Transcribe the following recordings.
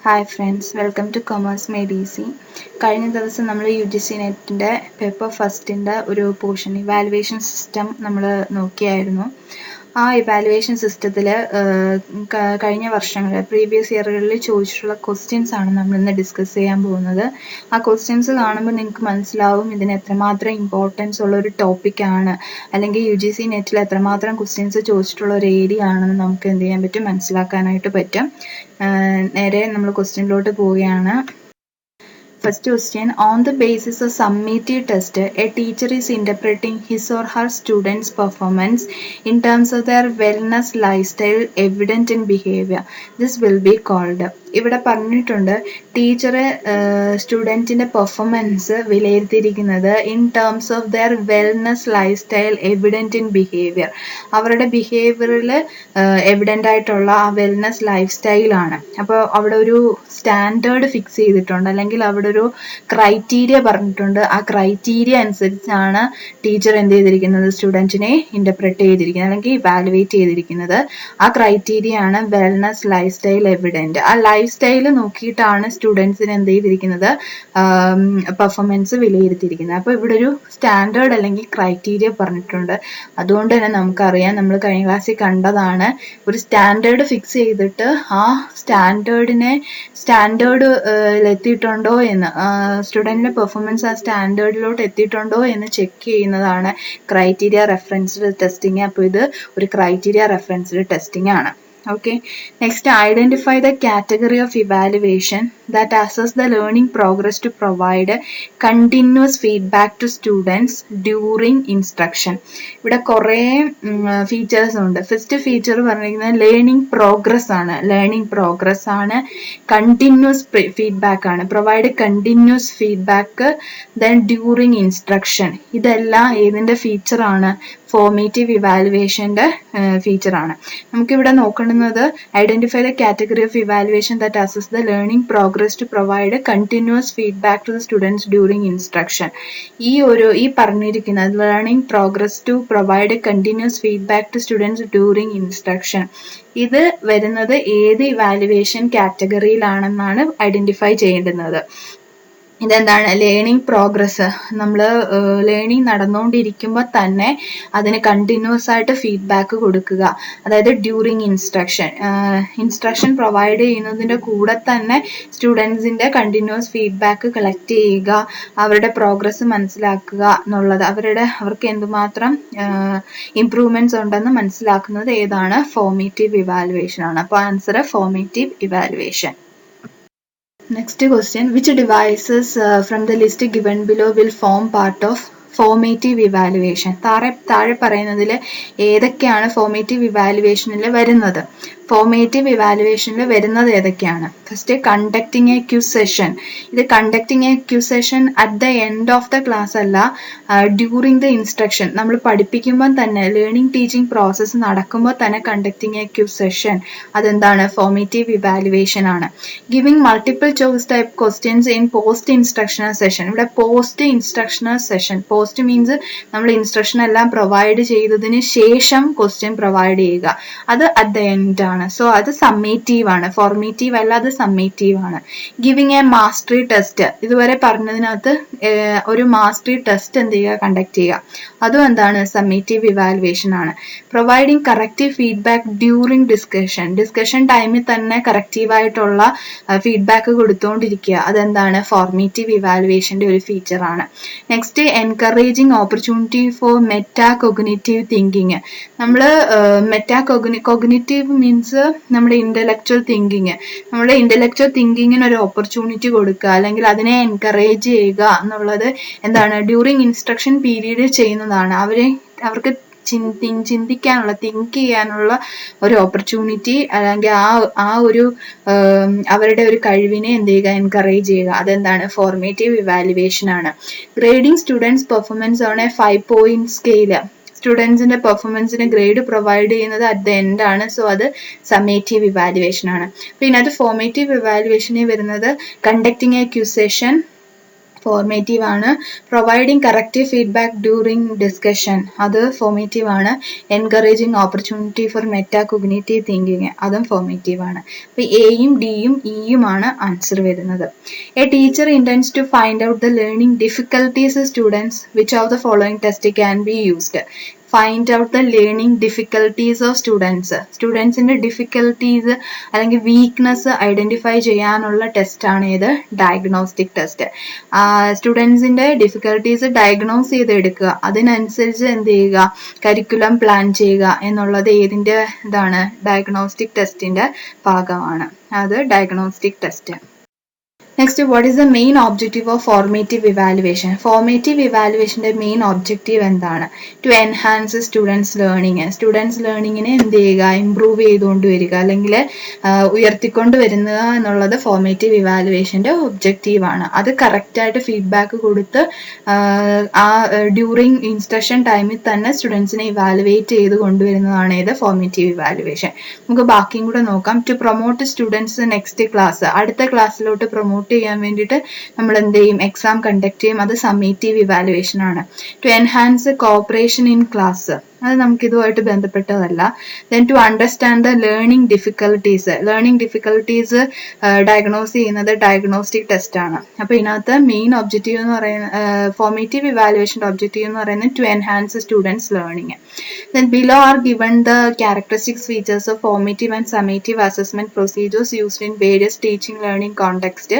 Hi friends, welcome two commerce made easy. കഴിഞ്ഞ ദിവസം നമ്മൾ UGC നെറ്റിൻ്റെ പേപ്പർ ഫസ്റ്റിൻ്റെ ഒരു പോർഷൻ ഇവാലുവേഷൻ സിസ്റ്റം നമ്മൾ നോക്കിയായിരുന്നു. ആ ഇവാലുവേഷൻ സിസ്റ്റത്തിൽ കഴിഞ്ഞ വർഷങ്ങളിൽ പ്രീവിയസ് ഇയറുകളിൽ ചോദിച്ചിട്ടുള്ള ക്വസ്റ്റ്യൻസ് ആണ് നമ്മൾ ഇന്ന് ഡിസ്കസ് ചെയ്യാൻ പോകുന്നത്. ആ ക്വസ്റ്റ്യൻസ് കാണുമ്പോൾ നിങ്ങൾക്ക് മനസ്സിലാവും ഇതിന് എത്രമാത്രം ഇമ്പോർട്ടൻസ് ഉള്ള ഒരു ടോപ്പിക്കാണ്, അല്ലെങ്കിൽ UGC നെറ്റിൽ എത്രമാത്രം ക്വസ്റ്റ്യൻസ് ചോദിച്ചിട്ടുള്ള ഒരു ഏരിയ ആണെന്ന് നമുക്ക് എന്ത് ചെയ്യാൻ പറ്റും, മനസ്സിലാക്കാനായിട്ട് പറ്റും. നേരെ നമ്മൾ ക്വസ്റ്റ്യനിലോട്ട് പോവുകയാണ്. First question, on the basis of summative test, a teacher is interpreting his or her students' performance in terms of their wellness lifestyle evident in behavior. This will be called. ഇവിടെ പറഞ്ഞിട്ടുണ്ട് ടീച്ചർ സ്റ്റുഡൻറ്റിൻ്റെ performance വിലയിരുത്തിയിരിക്കുന്നത് in terms of their wellness lifestyle evident in behaviour. അവരുടെ ബിഹേവിയറിൽ evident ആയിട്ടുള്ള ആ wellness life സ്റ്റൈലാണ്. അപ്പോൾ അവിടെ ഒരു സ്റ്റാൻഡേർഡ് ഫിക്സ് ചെയ്തിട്ടുണ്ട്, അല്ലെങ്കിൽ അവിടെ ഒരു ക്രൈറ്റീരിയ പറഞ്ഞിട്ടുണ്ട്. ആ ക്രൈറ്റീരിയ അനുസരിച്ചാണ് ടീച്ചർ എന്ത് ചെയ്തിരിക്കുന്നത്, സ്റ്റുഡൻറ്റിനെ ഇൻ്റർപ്രറ്റ് ചെയ്തിരിക്കുന്നത് അല്ലെങ്കിൽ ഇവാലുവേറ്റ് ചെയ്തിരിക്കുന്നത്. ആ ക്രൈറ്റീരിയ ആണ് വെൽനെസ് ലൈഫ് സ്റ്റൈൽ എവിഡൻറ്റ്. ആ ലൈഫ് സ്റ്റൈൽ നോക്കിയിട്ടാണ് സ്റ്റുഡൻസിന് എന്ത് ചെയ്തിരിക്കുന്നത്, പെർഫോമൻസ് വിലയിരുത്തിയിരിക്കുന്നത്. അപ്പോൾ ഇവിടെ ഒരു സ്റ്റാൻഡേർഡ് അല്ലെങ്കിൽ ക്രൈറ്റീരിയ പറഞ്ഞിട്ടുണ്ട്. അതുകൊണ്ട് തന്നെ നമുക്കറിയാം, നമ്മൾ കഴിഞ്ഞ ക്ലാസ്സിൽ കണ്ടതാണ്, ഒരു സ്റ്റാൻഡേർഡ് ഫിക്സ് ചെയ്തിട്ട് ആ സ്റ്റാൻഡേർഡ് എത്തിയിട്ടുണ്ടോ എന്ന്, സ്റ്റുഡൻറ്റിൻ്റെ പെർഫോമൻസ് ആ സ്റ്റാൻഡേർഡിലോട്ട് എത്തിയിട്ടുണ്ടോ എന്ന് ചെക്ക് ചെയ്യുന്നതാണ് ക്രൈറ്റീരിയ റെഫറൻസ്ഡ് ടെസ്റ്റിംഗ്. അപ്പോൾ ഇത് ഒരു ക്രൈറ്റീരിയ റെഫറൻസ്ഡ് ടെസ്റ്റിംഗ് ആണ്. Okay, next, identify the category of evaluation that assess the learning progress to provide continuous feedback to students during instruction. ഇവിടെ കുറേ ഫീച്ചേഴ്സ് ഉണ്ട്. ഫസ്റ്റ് ഫീച്ചർ പറഞ്ഞിരിക്കുന്നത് ലേണിംഗ് പ്രോഗ്രസ് ആണ്, continuous feedback ആണ്, provide continuous feedback, then during instruction. ഇതെല്ലാം ഏതിൻ്റെ ഫീച്ചറാണ്, formative ഇവാലുവേഷൻ്റെ ഫീച്ചറാണ്. നമുക്കിവിടെ നോക്കുന്നത് identify the category of evaluation that assess the learning progress to provide continuous feedback to the students during instruction. ഈ പറഞ്ഞിരിക്കുന്നത് learning progress to provide continuous feedback to students during instruction, ഇത് വരുന്നത് ഏത് ഇവാലുവേഷൻ കാറ്റഗറിയിലാണെന്നാണ് ഐഡന്റിഫൈ ചെയ്യേണ്ടുന്നത്. ഇതെന്താണ്, learning progress. നമ്മൾ learning നടന്നുകൊണ്ടിരിക്കുമ്പോൾ തന്നെ അതിന് കണ്ടിന്യൂസ് ആയിട്ട് ഫീഡ്ബാക്ക് കൊടുക്കുക, അതായത് ഡ്യൂറിങ് ഇൻസ്ട്രക്ഷൻ പ്രൊവൈഡ് ചെയ്യുന്നതിൻ്റെ കൂടെ തന്നെ സ്റ്റുഡൻസിൻ്റെ കണ്ടിന്യൂസ് ഫീഡ്ബാക്ക് കളക്ട് ചെയ്യുക, അവരുടെ പ്രോഗ്രസ് മനസ്സിലാക്കുക എന്നുള്ളത്, അവർക്ക് എന്തുമാത്രം ഇംപ്രൂവ്മെൻറ്റ്സ് ഉണ്ടെന്ന് മനസ്സിലാക്കുന്നത് ഏതാണ്, ഫോർമേറ്റീവ് ഇവാലുവേഷൻ ആണ്. അപ്പോൾ answer formative evaluation. Next question, which devices from the list given below will form part of formative evaluation? താഴെ പറയുന്നതിൽ ഏതൊക്കെയാണ് ഫോർമേറ്റീവ് ഇവാലുവേഷനിൽ വരുന്നത്? ഫോർമേറ്റീവ് ഇവാലുവേഷനിൽ വരുന്നത് ഏതൊക്കെയാണ്? First, conducting a Q session. ഇത് conducting a Q session at the end of the class അല്ല, ഡ്യൂറിങ് ദ ഇൻസ്ട്രക്ഷൻ. നമ്മൾ പഠിപ്പിക്കുമ്പോൾ തന്നെ, ലേണിംഗ് ടീച്ചിങ് പ്രോസസ്സ് നടക്കുമ്പോൾ തന്നെ കണ്ടക്ടിങ് എ ക്യൂ സെഷൻ, അതെന്താണ്, ഫോർമേറ്റീവ് ഇവാലുവേഷൻ ആണ്. Giving multiple choice type questions in post instructional session. ഇവിടെ post instructional session, post means നമ്മൾ ഇൻസ്ട്രക്ഷൻ എല്ലാം പ്രൊവൈഡ് ചെയ്തതിന് ശേഷം ക്വസ്റ്റ്യൻ പ്രൊവൈഡ് ചെയ്യുക, അത് അറ്റ് ദ എൻഡ് ആണ്. സോ അത് സമ്മേറ്റീവ് ആണ്, ഫോർമേറ്റീവ് അല്ല, അത് സമ്മേറ്റീവ് ആണ്. ഗിവിംഗ് എ മാസ്റ്ററി ടെസ്റ്റ്, ഇതുവരെ പറഞ്ഞതിനകത്ത് ഒരു മാസ്റ്ററി ടെസ്റ്റ് എന്ത് ചെയ്യുക, കണ്ടക്ട് ചെയ്യുക, അതും എന്താണ്, സമ്മേറ്റീവ് ഇവാലുവേഷൻ ആണ്. Providing corrective feedback during discussion ടൈമിൽ തന്നെ കറക്റ്റീവായിട്ടുള്ള ഫീഡ്ബാക്ക് കൊടുത്തുകൊണ്ടിരിക്കുക, അതെന്താണ്, ഫോർമേറ്റീവ് ഇവാലുവേഷൻ്റെ ഒരു ഫീച്ചറാണ്. Next, encouraging opportunity for meta cognitive thinking. നമ്മൾ കൊഗ്നിറ്റീവ് മീൻസ് നമ്മുടെ ഇന്റലക്ച്വൽ തിങ്കിങ്ങിന് ഒരു ഓപ്പർച്യൂണിറ്റി കൊടുക്കുക, അല്ലെങ്കിൽ അതിനെ എൻകറേജ് ചെയ്യുക എന്നുള്ളത് എന്താണ്, ഡ്യൂറിങ് ഇൻസ്ട്രക്ഷൻ പീരീഡ് ചെയ്യുന്നതാണ്. അവർക്ക് ചിന്തിക്കാനുള്ള, തിങ്ക് ചെയ്യാനുള്ള ഒരു ഓപ്പർച്യൂണിറ്റി, അല്ലെങ്കിൽ ആ ഒരു അവരുടെ ഒരു കഴിവിനെ എന്ത് ചെയ്യുക, എൻകറേജ് ചെയ്യുക, അതെന്താണ്, ഫോർമേറ്റീവ് ഇവാലുവേഷൻ ആണ്. Grading students performance on a 5-point scale. സ്റ്റുഡൻസിന്റെ പെർഫോമൻസിന് ഗ്രേഡ് പ്രൊവൈഡ് ചെയ്യുന്നത് അറ്റ് ദ എൻഡ് ആണ്. സോ അത് സമ്മേറ്റീവ് ഇവാലുവേഷൻ ആണ്. പിന്നെ അത് ഫോർമേറ്റീവ് ഇവാലുവേഷനിൽ വരുന്നത് conducting a Q session, formative ആണ്. Providing corrective feedback during discussion, അത് ഫോർമേറ്റീവ് ആണ്. Encouraging opportunity for meta cognitive thinking, അതും ഫോർമേറ്റീവ് ആണ്. അപ്പൊ എയും ഡിയും ഇയുമാണ് ആൻസർ വരുന്നത്. A teacher intends to find out the learning difficulties of students. Which of the following test can be used? Find out the learning difficulties of students. സ്റ്റുഡൻസിന്റെ difficulties അല്ലെങ്കിൽ weakness identify ചെയ്യാനുള്ള test ആണ് ഇത്, diagnostic test. സ്റ്റുഡൻസിന്റെ difficulties diagnose ചെയ്തെടുക്കുക, അതിനനുസരിച്ച് എന്ത് ചെയ്യുക, കരിക്കുലം പ്ലാൻ ചെയ്യുക എന്നുള്ളത് ഏതിന്റെ ഇതാണ്, ഡയഗ്നോസ്റ്റിക് ടെസ്റ്റിന്റെ ഭാഗമാണ്. അത് diagnostic test. Next, what is the main objective of formative evaluation? Formative evaluationന്റെ മെയിൻ ഒബ്ജക്റ്റീവ് എന്താണ്? To enhance students learning. Students ലേണിങ്ങിനെ എന്ത് ചെയ്യുക, ഇംപ്രൂവ് ചെയ്തുകൊണ്ട് വരിക അല്ലെങ്കിൽ ഉയർത്തിക്കൊണ്ട് വരുക എന്നുള്ളത് ഫോർമേറ്റീവ് ഇവാലുവേഷന്റെ ഒബ്ജക്റ്റീവ് ആണ്. അത് കറക്റ്റായിട്ട് ഫീഡ്ബാക്ക് കൊടുത്ത് ഡ്യൂറിങ് ഇൻസ്ട്രക്ഷൻ ടൈമിൽ തന്നെ സ്റ്റുഡൻസിനെ ഇവാലുവേറ്റ് ചെയ്ത് കൊണ്ടുവരുന്നതാണ് ഇത് ഫോർമേറ്റീവ് ഇവാലുവേഷൻ. നമുക്ക് ബാക്കിയും കൂടെ നോക്കാം. To promote students next class, അടുത്ത ക്ലാസ്സിലോട്ട് പ്രൊമോട്ട് ചെയ്യാൻ വേണ്ടിയിട്ട് നമ്മൾ എന്ത് ചെയ്യും, എക്സാം കണ്ടക്ട് ചെയ്യും. അത് സമ്മേറ്റീവ് ഇവാലുവേഷൻ ആണ്. To enhance cooperation in class, അത് നമുക്ക് ഇതുമായിട്ട് ബന്ധപ്പെട്ടതല്ല. Then to understand the learning difficulties, learning difficulties diagnose ചെയ്യുന്നത് ഡയഗ്നോസ്റ്റിക് ടെസ്റ്റ് ആണ്. അപ്പൊ ഇതിനകത്ത് മെയിൻ ഒബ്ജക്റ്റീവ് എന്ന് പറയുന്നത്, ഫോർമേറ്റീവ് ഇവാലുവേഷന്റെ ഒബ്ജക്റ്റീവ് എന്ന് പറയുന്നത് to enhance students learning. Then below are given the characteristics features of formative and summative assessment procedures used in various teaching learning context.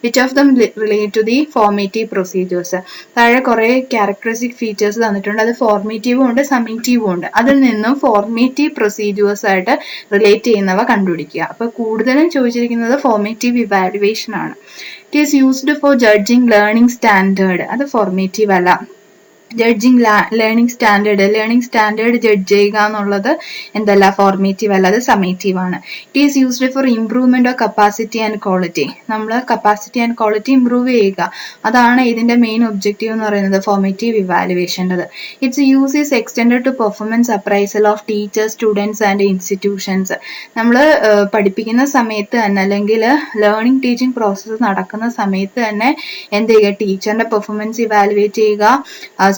Which of them relate to the formative procedures? താഴെ കുറെ characteristic features തന്നിട്ടുണ്ട്. അത് ഫോർമേറ്റീവും ഉണ്ട് സമ്മേറ്റീവും ഉണ്ട്. അതിൽ നിന്നും formative procedures ആയിട്ട് relate ചെയ്യുന്നവ കണ്ടുപിടിക്കുക. അപ്പൊ കൂടുതലും ചോദിച്ചിരിക്കുന്നത് ഫോർമേറ്റീവ് ഇവാലുവേഷൻ ആണ്. It is used for judging learning standard, അത് ഫോർമേറ്റീവ് അല്ല. ജഡ്ജിങ് ലേണിംഗ് സ്റ്റാൻഡേർഡ് ജഡ്ജ് ചെയ്യുക എന്നുള്ളത് എന്തല്ല, ഫോർമേറ്റീവ് അല്ല, അത് സമ്മേറ്റീവ് ആണ്. It is used for improvement of capacity and quality, നമ്മൾ കപ്പാസിറ്റി ആൻഡ് ക്വാളിറ്റി ഇംപ്രൂവ് ചെയ്യുക, അതാണ് ഇതിന്റെ മെയിൻ ഒബ്ജക്റ്റീവ് എന്ന് പറയുന്നത് ഫോർമേറ്റീവ് ഇവാലുവേഷൻ്റെത്. It's use is extended to performance appraisal of teachers, students and institutions. നമ്മൾ പഠിപ്പിക്കുന്ന സമയത്ത് തന്നെ അല്ലെങ്കിൽ ലേണിംഗ് ടീച്ചിങ് പ്രോസസ്സ് നടക്കുന്ന സമയത്ത് തന്നെ എന്ത് ചെയ്യുക, ടീച്ചറിന്റെ പെർഫോമൻസ് ഇവാലുവേറ്റ് ചെയ്യുക,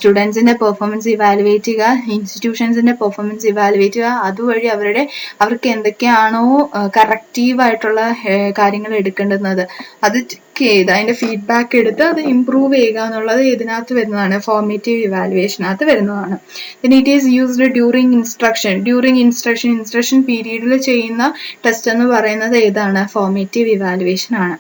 സ്റ്റുഡൻസിന്റെ പെർഫോമൻസ് ഇവാലുവേറ്റ് ചെയ്യുക, ഇൻസ്റ്റിറ്റ്യൂഷൻസിന്റെ പെർഫോമൻസ് ഇവാലുവേറ്റ് ചെയ്യുക. അതുവഴി അവർക്ക് എന്തൊക്കെയാണോ കറക്റ്റീവ് ആയിട്ടുള്ള കാര്യങ്ങൾ എടുക്കേണ്ടുന്നത് അത് ചെക്ക് ചെയ്ത് അതിന്റെ ഫീഡ്ബാക്ക് എടുത്ത് അത് ഇംപ്രൂവ് ചെയ്യുക എന്നുള്ളത് ഇതിനകത്ത് വരുന്നതാണ്, ഫോർമേറ്റീവ് ഇവാലുവേഷനകത്ത് വരുന്നതാണ്. പിന്നെ it is used during instruction പീരീഡിൽ ചെയ്യുന്ന ടെസ്റ്റ് എന്ന് പറയുന്നത് ഏതാണ്, ഫോർമേറ്റീവ് ഇവാലുവേഷൻ ആണ്.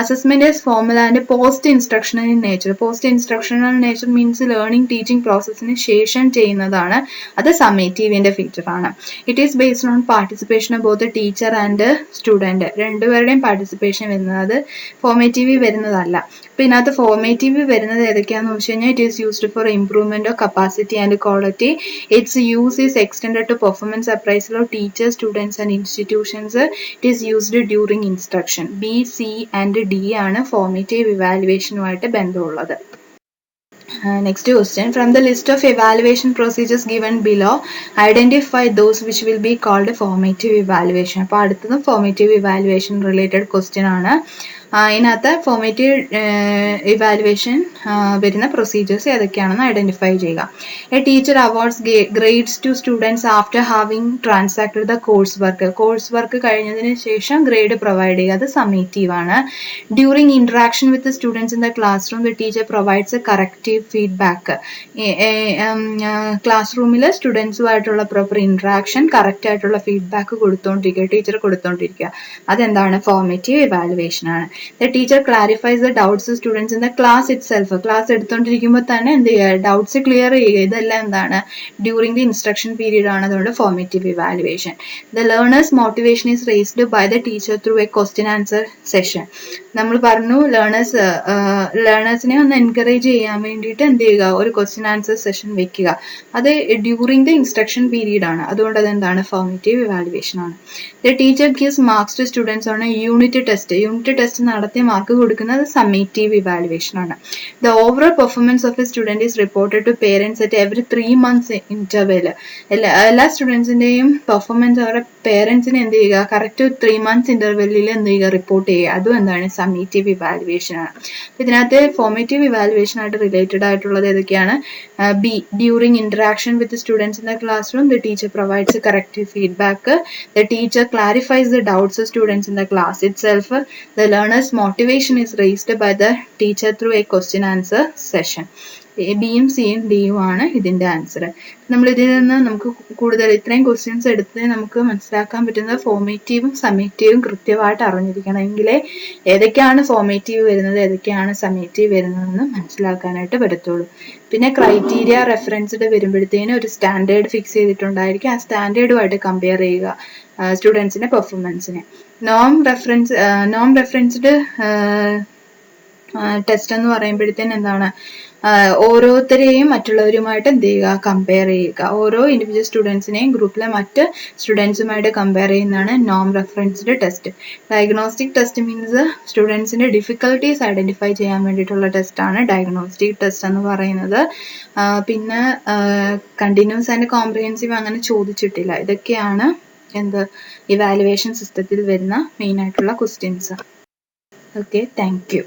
Assessment is formal and post instructional in nature. Post instructional nature means learning teaching പ്രോസസ്സിന് ശേഷം ചെയ്യുന്നതാണ്, അത് സമ്മേറ്റീവിന്റെ ഫീച്ചർ ആണ്. It is based on participation of both teacher and student, രണ്ടുപേരുടെയും പാർട്ടിസിപ്പേഷൻ വരുന്നത്, അത് ഫോർമേറ്റീവ് വരുന്നതല്ല. അപ്പൊ ഇതിനകത്ത് ഫോർമേറ്റീവ് വരുന്നത് ഏതൊക്കെയാണെന്ന് വെച്ച് കഴിഞ്ഞാൽ it is used for improvement of capacity and quality. Its use is extended to performance appraisal of teachers, students and institutions. It is used during instruction. B, C and D ആണ് formative ഇവാലുവേഷനുമായിട്ട് ബന്ധമുള്ളത്. Next question, from the list of evaluation procedures given below, identify those which will be called formative evaluation. അപ്പോൾ അടുത്തതും formative evaluation related question ആണ്. ഇതിനകത്ത് formative evaluation വരുന്ന procedures ഏതൊക്കെയാണെന്ന് identify ചെയ്യുക. A teacher awards grades to students after having transacted the course work കഴിഞ്ഞതിന് ശേഷം grade provide ചെയ്യുക, അത് സമ്മേറ്റീവ് ആണ്. During interaction with students in the classroom the teacher provides a corrective feedback. Class റൂമിൽ സ്റ്റുഡൻസുമായിട്ടുള്ള proper interaction, correct ആയിട്ടുള്ള feedback കൊടുത്തോണ്ടിരിക്കുക, teacher കൊടുത്തോണ്ടിരിക്കുക, അതെന്താണ്, ഫോർമേറ്റീവ് ഇവാലുവേഷൻ ആണ്. The teacher clarifies the doubts of students in the class itself. Class എടുത്തോണ്ടിരിക്കുമ്പോൾ തന്നെ എന്ത് ചെയ്യുക, ഡൗട്ട്സ് ക്ലിയർ ചെയ്യുക, ഇതെല്ലാം എന്താണ്, ഡ്യൂറിങ് ദി ഇൻസ്ട്രക്ഷൻ പീരീഡ് ആണ്, അതുകൊണ്ട് formative evaluation. The learner's motivation is raised by the teacher through a question answer session. നമ്മൾ പറഞ്ഞു ലേണേഴ്സിനെ ഒന്ന് എൻകറേജ് ചെയ്യാൻ വേണ്ടിയിട്ട് എന്ത് ചെയ്യുക, ഒരു ക്വസ്റ്റ്യൻ ആൻസർ സെഷൻ വെക്കുക, അത് ഡ്യൂറിങ് ദി ഇൻസ്ട്രക്ഷൻ പീരീഡ് ആണ്, അതുകൊണ്ട് അതെന്താണ്, ഫോർമേറ്റീവ് ഇവാലുവേഷൻ ആണ്. The teacher gives marks to students on a unit test. Unit test നടത്തി മാർക്ക് കൊടുക്കുന്നത് സമ്മേറ്റീവ് ഇവാലുവേഷൻ ആണ്. The overall performance of a student is reported to parents at every 3 months interval. എല്ലാ സ്റ്റുഡൻസിന്റെയും performance അവരുടെ പേരൻസിന് എന്ത് ചെയ്യുക, correct 3 months ഇന്റർവെല്ലിൽ എന്ത് ചെയ്യുക, റിപ്പോർട്ട് ചെയ്യുക. അതും എന്താണ്, സമ്മേറ്റീവ് ഇവാലുവേഷൻ ആണ്. ഇതിനകത്ത് ഫോർമേറ്റീവ് ഇവാലുവേഷൻ ആയിട്ട് റിലേറ്റഡ് ആയിട്ടുള്ളത് ഏതൊക്കെയാണ്? B, during interaction with students in the classroom the teacher provides corrective feedback. The teacher clarifies the doubts of students in the class itself. The learner's motivation is raised by the teacher through a question answer session. ബിയും സിയും ഡിയും ആണ് ഇതിന്റെ answer. നമ്മൾ ഇതിൽ നിന്ന് നമുക്ക് കൂടുതൽ ഇത്രയും ക്വസ്റ്റ്യൻസ് എടുത്ത് നമുക്ക് മനസ്സിലാക്കാൻ പറ്റുന്നത് ഫോർമേറ്റീവും സമ്മേറ്റീവും കൃത്യമായിട്ട് അറിഞ്ഞിരിക്കണം. എങ്കിലേ ഏതൊക്കെയാണ് ഫോർമേറ്റീവ് വരുന്നത് ഏതൊക്കെയാണ് സമ്മേറ്റീവ് വരുന്നതെന്ന് മനസ്സിലാക്കാനായിട്ട് പറ്റത്തുള്ളൂ. പിന്നെ ക്രൈറ്റീരിയ റെഫറൻസ്ഡ് വരുമ്പോഴത്തേനും ഒരു സ്റ്റാൻഡേർഡ് ഫിക്സ് ചെയ്തിട്ടുണ്ടായിരിക്കും. ആ സ്റ്റാൻഡേർഡുമായിട്ട് കമ്പയർ ചെയ്യുക സ്റ്റുഡൻസിന്റെ പെർഫോമൻസിനെ. നോം റെഫറൻസ്ഡ് ടെസ്റ്റ് എന്ന് പറയുമ്പോഴത്തേന് എന്താണ്, ഓരോരുത്തരെയും മറ്റുള്ളവരുമായിട്ട് എന്ത് ചെയ്യുക, കമ്പയർ ചെയ്യുക. ഓരോ ഇൻഡിവിജ്വൽ സ്റ്റുഡൻസിനെയും ഗ്രൂപ്പിലെ മറ്റ് സ്റ്റുഡൻസുമായിട്ട് കമ്പയർ ചെയ്യുന്നതാണ് നോം referenced test. Diagnostic test means സ്റ്റുഡൻസിന്റെ ഡിഫിക്കൽട്ടീസ് ഐഡന്റിഫൈ ചെയ്യാൻ വേണ്ടിയിട്ടുള്ള ടെസ്റ്റാണ് ഡയഗ്നോസ്റ്റിക് ടെസ്റ്റ് എന്ന് പറയുന്നത്. പിന്നെ കണ്ടിന്യൂസ് ആൻഡ് കോംപ്രിഹെൻസീവ് അങ്ങനെ ചോദിച്ചിട്ടില്ല. ഇതൊക്കെയാണ് ഇവാലുവേഷൻ സിസ്റ്റത്തിൽ വരുന്ന മെയിൻ ആയിട്ടുള്ള ക്വസ്റ്റ്യൻസ്. Okay, thank you.